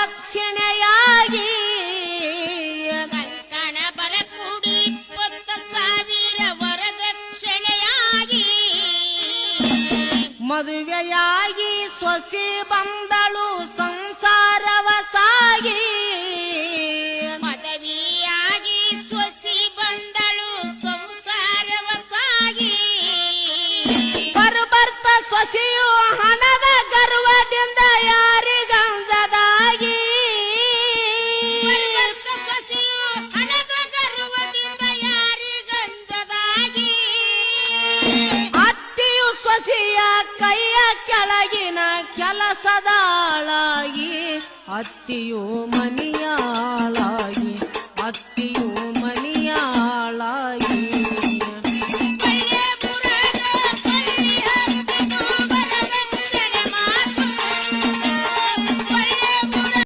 ವರದಕ್ಷಿಣೆಯಾಗಿ ಕಂಕಣ ಬಲ ಕೂಡಿ 20,000 ವರದಕ್ಷಿಣೆಯಾಗಿ ಮದುವೆಯಾಗಿ ಸೊಸಿ ಬಂದಳು ಸಂಸಾರವ ಸಾಗಿ ಮದುವೆಯಾಗಿ ಸೊಸಿ ಬಂದಳು ಸಂಸಾರವ ಸಾಗಿ ಬರ್ಬರ್ತ ಸೊಸಿಯು ಹಣದ ಗರ್ವದಿಂದ ಯಾರಿಗಂದದಾಗಿ ಬರ್ಬರ್ತ ಸೊಸೆಯು ಹಣದ ಗರ್ವದಿಂದ ಯಾರಿಗಂಜದಾಗಿ ಅತ್ತಿಯು ಸೊಸಿಯ ಕೈಯ ಕೆಳಗಿನ ಕೆಲಸದಾಳಾಗಿ ಅತ್ತಿಯು ಮನಿಯ